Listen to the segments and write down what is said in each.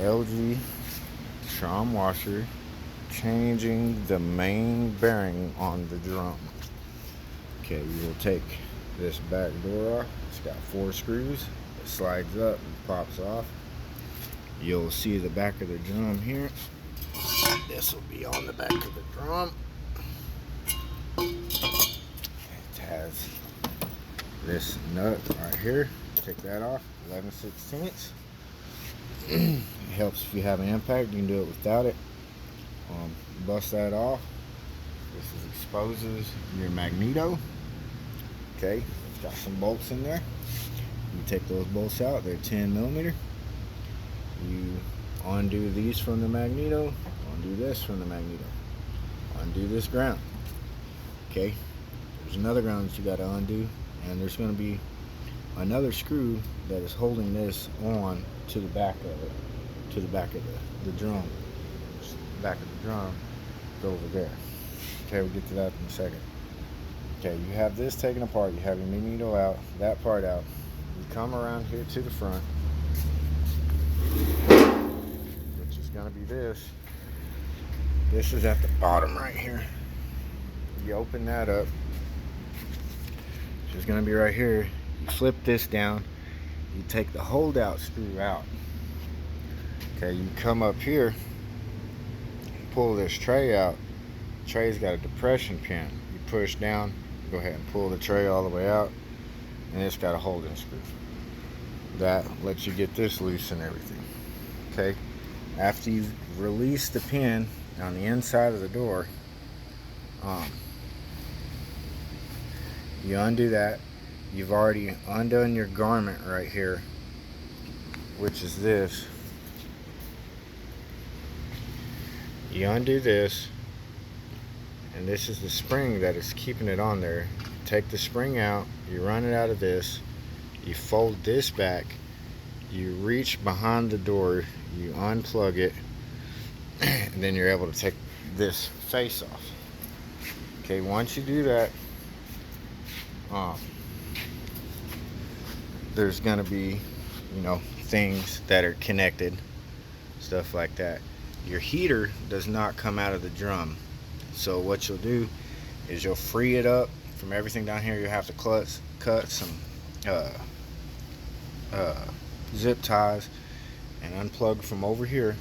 LG Schramm washer, changing the main bearing on the drum. Okay, you will take this back door off. It's got 4 screws. It slides up and pops off. You'll see the back of the drum here. This will be on the back of the drum. It has this nut right here. Take that off, 11/16. It helps if you have an impact. You can do it without it. Bust that off. This exposes your magneto. Okay, it's got some bolts in there. You take those bolts out. They're 10mm. You undo these from the magneto. Undo this from the magneto. Undo this ground. Okay, there's another ground that you got to undo, and there's going to be another screw that is holding this on to the back of it, to the back of the drum. The back of the drum is over there. Okay, we'll get to that in a second. Okay, you have this taken apart. You have your magneto out, that part out. You come around here to the front, which is going to be this. This is at the bottom right here. You open that up, which is going to be right here. You flip this down. You take the holdout screw out. Okay, you come up here, pull this tray out. The tray's got a depression pin. You push down, go ahead and pull the tray all the way out, and it's got a holding screw. That lets you get this loose and everything. Okay, after you release the pin on the inside of the door, you undo that. You've already undone your garment right here, which is this. You undo this, and this is the spring that is keeping it on there. Take the spring out, you run it out of this, you fold this back, you reach behind the door, you unplug it, and then you're able to take this face off. Okay, once you do that, there's gonna be, things that are connected, stuff like that. Your heater does not come out of the drum. So what you'll do is you'll free it up from everything down here. You have to cut some zip ties and unplug from over here,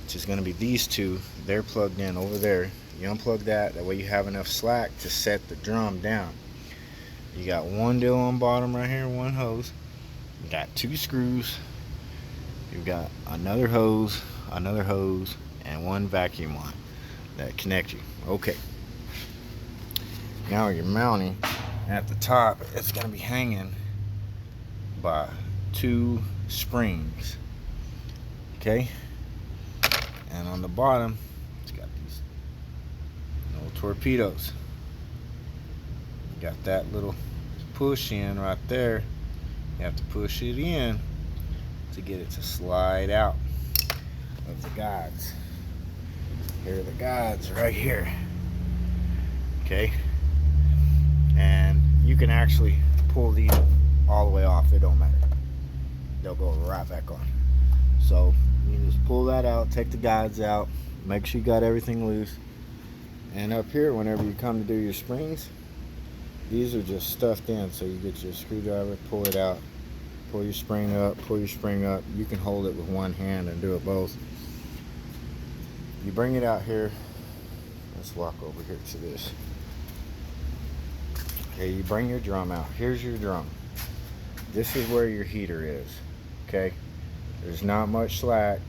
which is going to be these two. They're plugged in over there. You unplug that way you have enough slack to set the drum down. You got one deal on bottom right here, one hose. You got 2 screws. You've got another hose, and one vacuum line that connect you. Okay, now your mounting at the top, it's going to be hanging by 2 springs. Okay, and on the bottom it's got these little torpedoes. You got that little push in right there. You have to push it in to get it to slide out of the guides. Here are the guides right here. Okay, and you can actually pull these all the way off. It don't matter, they'll go right back on. So you just pull that out, take the guides out, make sure you got everything loose. And up here, whenever you come to do your springs, these are just stuffed in. So you get your screwdriver, pull it out, pull your spring up, pull your spring up. You can hold it with one hand and do it both. You bring it out here. Let's walk over here to this. Okay, you bring your drum out. Here's your drum. This is where your heater is. Okay, there's not much slack,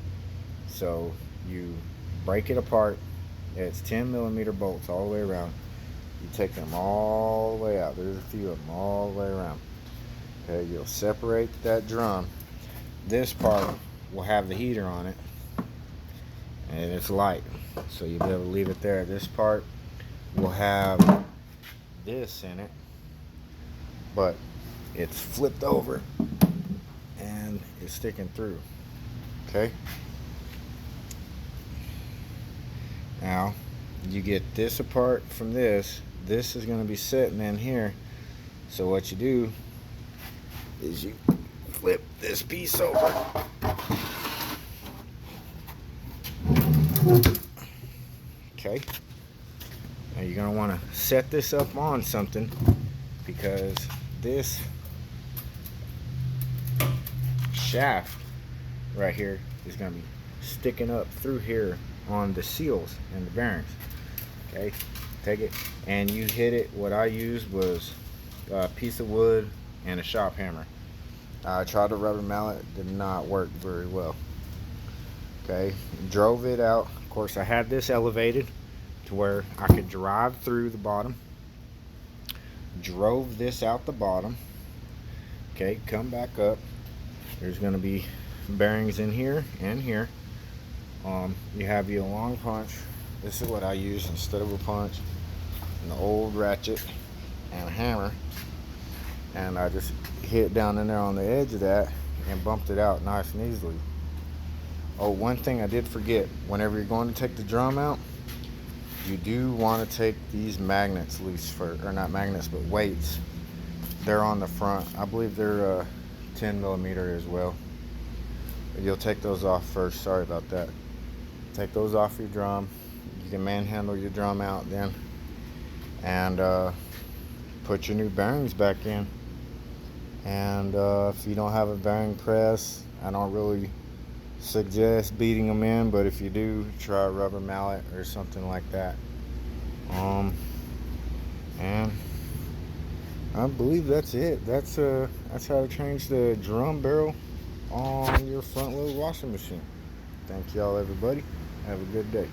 so you break it apart. It's 10mm bolts all the way around. You take them all the way out. There's a few of them all the way around. Okay, you'll separate that drum. This part will have the heater on it, and it's light, so you'll be able to leave it there. This part will have this in it, but it's flipped over and it's sticking through. Okay, now you get this apart from this. This is going to be sitting in here, so what you do is you flip this piece over Okay. Now you're gonna want to set this up on something, because this shaft right here is gonna be sticking up through here on the seals and the bearings. Okay, take it and you hit it. What I used was a piece of wood and a shop hammer. I tried the rubber mallet, did not work very well. Okay, drove it out. Of course, I had this elevated to where I could drive through the bottom. Drove this out the bottom. Okay, come back up. There's going to be bearings in here and here. You have your long punch. This is what I use instead of a punch. An old ratchet and a hammer. And I just hit down in there on the edge of that and bumped it out nice and easily. Oh, one thing I did forget. Whenever you're going to take the drum out, you do want to take these magnets loose or not magnets, but weights. They're on the front. I believe they're 10 millimeter as well. You'll take those off first. Sorry about that. Take those off your drum. You can manhandle your drum out then, and put your new bearings back in. And if you don't have a bearing press, I don't really suggest beating them in, but if you do, try a rubber mallet or something like that. And I believe that's it. That's how to change the drum barrel on your front load washing machine. Thank y'all, everybody. Have a good day.